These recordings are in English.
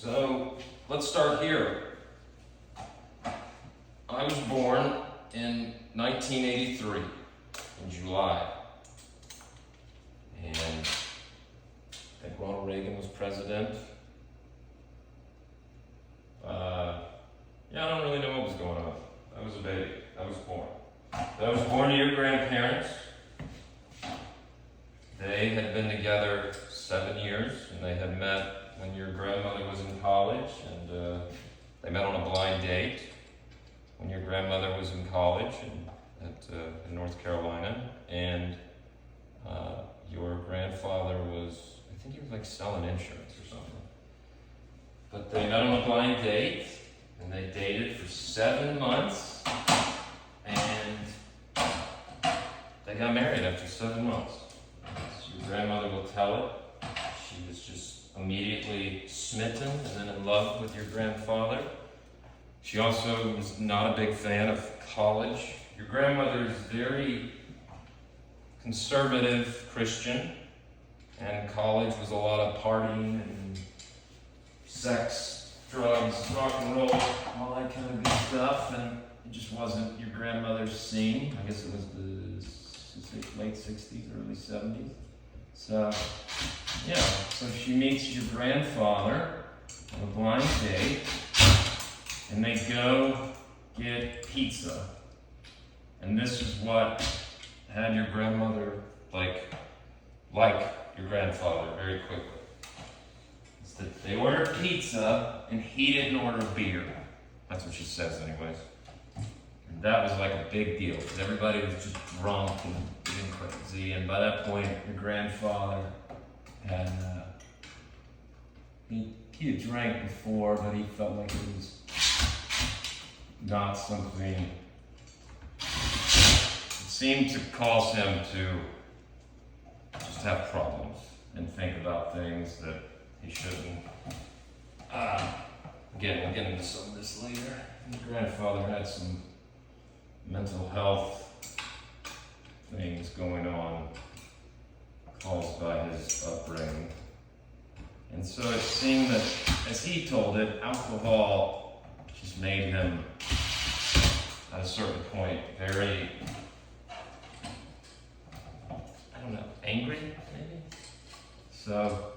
So let's start here. I was born in 1983 in July, and I think Ronald Reagan was president. I don't really know what was going on. I was a baby. I was born. I was born to your grandparents. They had been together 7 years, and they had met when your grandmother was in college, and they met on a blind date when your grandmother was in college in North Carolina, and your grandfather was, I think he was like selling insurance or something. But they met on a blind date, and they dated for 7 months, and they got married after 7 months. As your grandmother will tell it, she was just immediately smitten and then in love with your grandfather. She also was not a big fan of college. Your grandmother is very conservative Christian, and college was a lot of partying and sex, drugs, rock and roll, all that kind of good stuff, and it just wasn't your grandmother's scene. I guess it was the late 60s, early 70s. So she meets your grandfather on a blind date, and they go get pizza. And this is what had your grandmother like your grandfather very quickly. It's that they ordered pizza and he didn't order beer. That's what she says anyways. And that was like a big deal because everybody was just drunk and getting crazy. And by that point, your grandfather had he had drank before, but he felt like it was not something. It seemed to cause him to just have problems and think about things that he shouldn't. Again, we'll get into some of this later. Your grandfather had some mental health things going on caused by his upbringing. And so it seemed that, as he told it, alcohol just made him, at a certain point, very, angry, maybe? So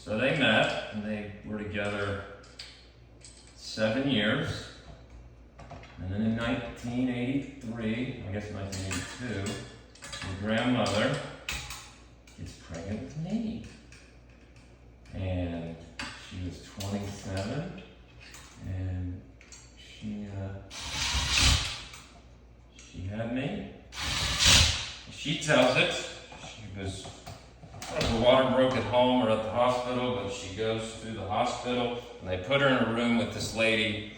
they met, and they were together 7 years. And then in 1983, I guess 1982, your grandmother gets pregnant with me. And she was 27, and she had me. She tells it. The water broke at home or at the hospital, but she goes through the hospital, and they put her in a room with this lady.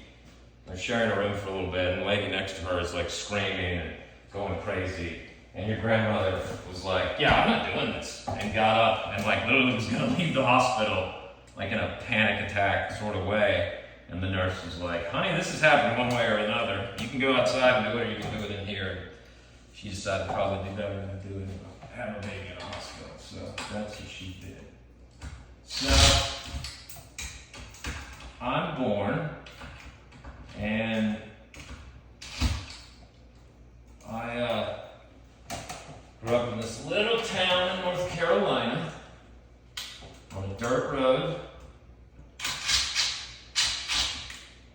They're sharing a room for a little bit, and the lady next to her is like screaming and going crazy. And your grandmother was like, "Yeah, I'm not doing this," and got up and like literally was gonna leave the hospital, like in a panic attack sort of way. And the nurse was like, "Honey, this is happening one way or another. You can go outside and do it, or you can do it in here." And she decided probably be better than do it, have her baby in a hospital. So that's what she did. So I'm born, and I grew up in this little town in North Carolina on a dirt road,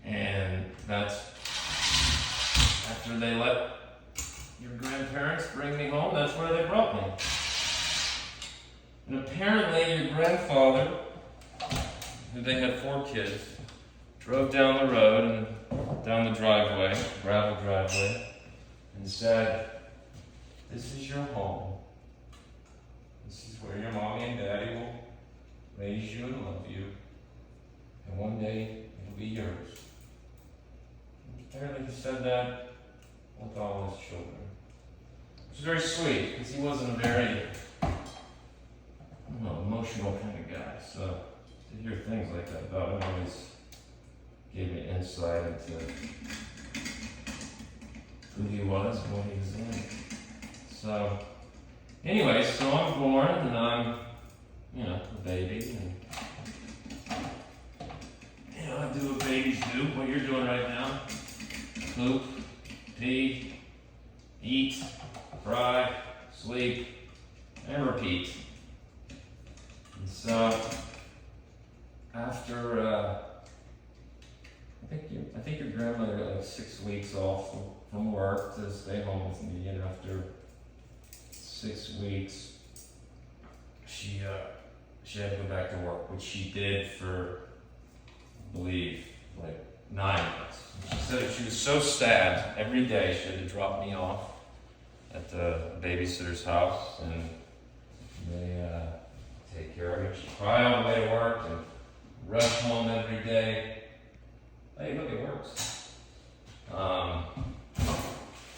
and that's after they let your grandparents bring me home. That's where they brought me. And apparently your grandfather, who they had 4 kids, drove down the road and down the driveway, gravel driveway, and said, "This is your home. This is where your mommy and daddy will raise you and love you. And one day it'll be yours." And apparently he said that with all his children. Which is very sweet, because he wasn't a very emotional kind of guy. So to hear things like that about him always gave me insight into who he was and what he was in. So anyway, so I'm born, and I'm, a baby, and So after I think your grandmother got like 6 weeks off from work to stay home with me, and after 6 weeks, she had to go back to work, which she did for, I believe, like 9 months. She said that she was so sad every day she had to drop me off at the babysitter's house, and they take care of me. She'd cry all the way to work and rush home every day. Hey, look, it works.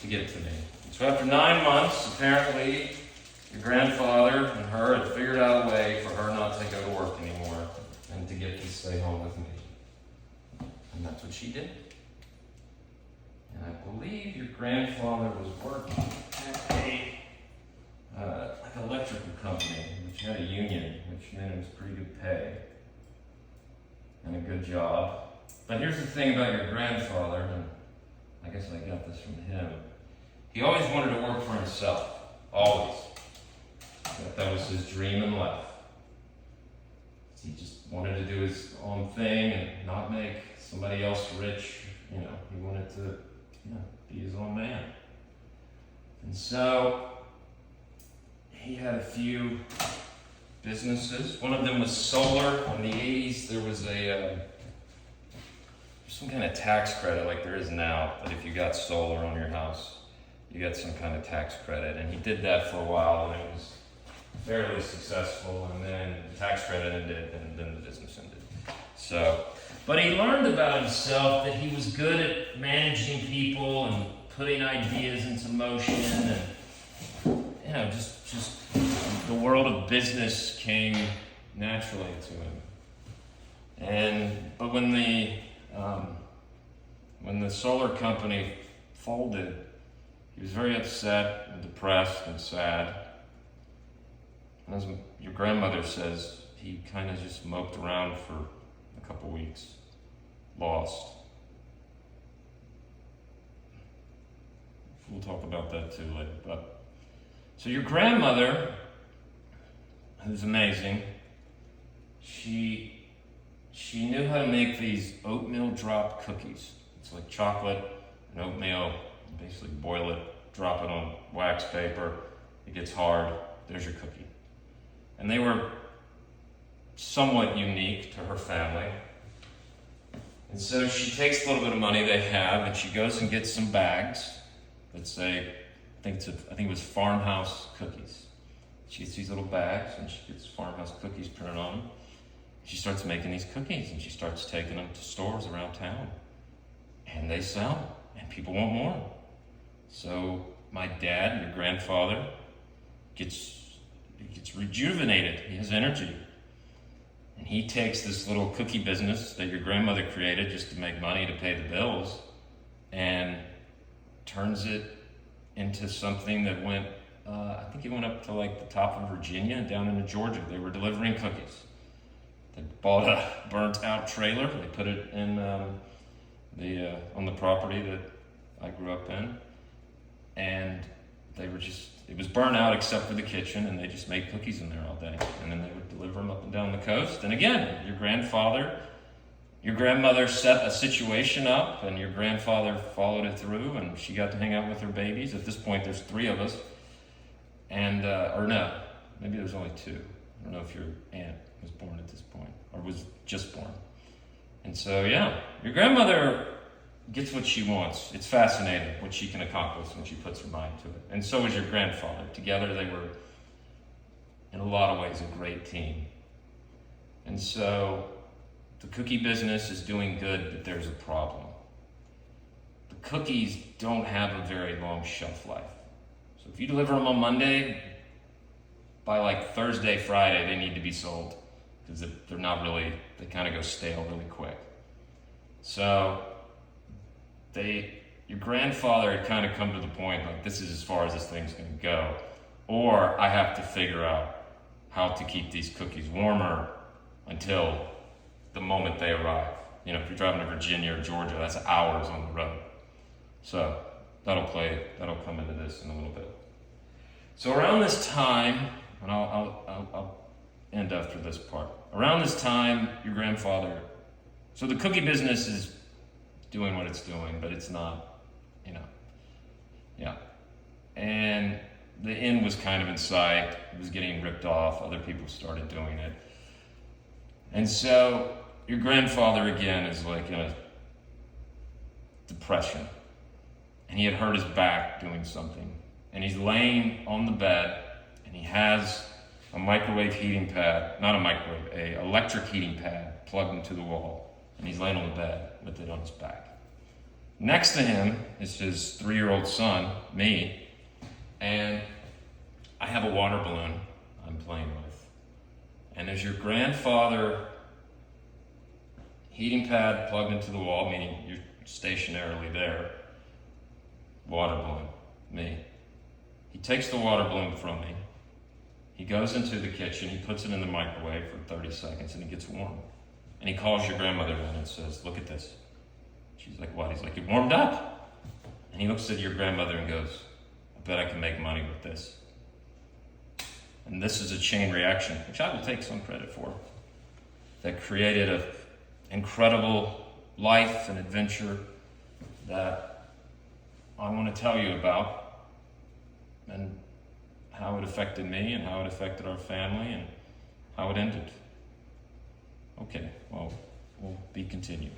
To get to me. So after 9 months, apparently, your grandfather and her had figured out a way for her not to go to work anymore and to get to stay home with me. And that's what she did. And I believe your grandfather was working at a like an electrical company, which had a union, which meant it was pretty good pay and a good job. But here's the thing about your grandfather, and I guess I got this from him. He always wanted to work for himself. Always. That was his dream in life. He just wanted to do his own thing and not make somebody else rich. He wanted to be his own man. And so he had a few businesses. One of them was solar. In the 80s, there was some kind of tax credit like there is now, but if you got solar on your house, you got some kind of tax credit. And he did that for a while, and it was fairly successful, and then the tax credit ended, and then the business ended. So, but he learned about himself that he was good at managing people and putting ideas into motion, and just the world of business came naturally to him. But when the solar company folded, he was very upset and depressed and sad. And as your grandmother says, he kind of just moped around for a couple weeks, lost. We'll talk about that too later. So your grandmother, who's amazing, she knew how to make these oatmeal drop cookies. It's like chocolate and oatmeal. You basically boil it, drop it on wax paper. It gets hard. There's your cookie. And they were somewhat unique to her family. And so she takes a little bit of money they have, and she goes and gets some bags that say, I think it was Farmhouse Cookies. She gets these little bags, and she gets Farmhouse Cookies printed on them. She starts making these cookies, and she starts taking them to stores around town. And they sell, and people want more. So my dad, your grandfather, gets rejuvenated. He has energy. And he takes this little cookie business that your grandmother created just to make money to pay the bills and turns it into something that went, I think it went up to like the top of Virginia and down into Georgia. They were delivering cookies. They bought a burnt out trailer. They put it in on the property that I grew up in. And it was burnt out except for the kitchen, and they just made cookies in there all day. And then they would deliver them up and down the coast. And again, your grandmother set a situation up, and your grandfather followed it through, and she got to hang out with her babies. At this point, there's 3 of us. And, or no, maybe there's only 2. I don't know if your aunt was born at this point, or was just born. And so, your grandmother gets what she wants. It's fascinating what she can accomplish when she puts her mind to it. And so is your grandfather. Together they were, in a lot of ways, a great team. And so the cookie business is doing good, but there's a problem. The cookies don't have a very long shelf life. So if you deliver them on Monday, by like Thursday, Friday, they need to be sold. Because they're not really, they kind of go stale really quick. So your grandfather had kind of come to the point, like, this is as far as this thing's going to go. Or I have to figure out how to keep these cookies warmer until the moment they arrive. If you're driving to Virginia or Georgia, that's hours on the road. So that'll come into this in a little bit. So around this time, and I'll end end after this part. Around this time, your grandfather, so the cookie business is doing what it's doing, but it's not, yeah. And the inn was kind of in sight. It was getting ripped off. Other people started doing it. And so your grandfather, again, is like in a depression. And he had hurt his back doing something. And he's laying on the bed, and he has a microwave heating pad, not a microwave, a electric heating pad plugged into the wall. And he's laying on the bed with it on his back. Next to him is his 3-year-old son, me, and I have a water balloon I'm playing with. And as your grandfather, heating pad plugged into the wall, meaning you're stationarily there, water balloon, me. He takes the water balloon from me. He goes into the kitchen, he puts it in the microwave for 30 seconds, and it gets warm. And he calls your grandmother in and says, "Look at this." She's like, "What?" He's like, "It warmed up." And he looks at your grandmother and goes, "I bet I can make money with this." And this is a chain reaction, which I will take some credit for, that created an incredible life and adventure that I want to tell you about, and how it affected me and how it affected our family and how it ended. Okay, well, will be continued.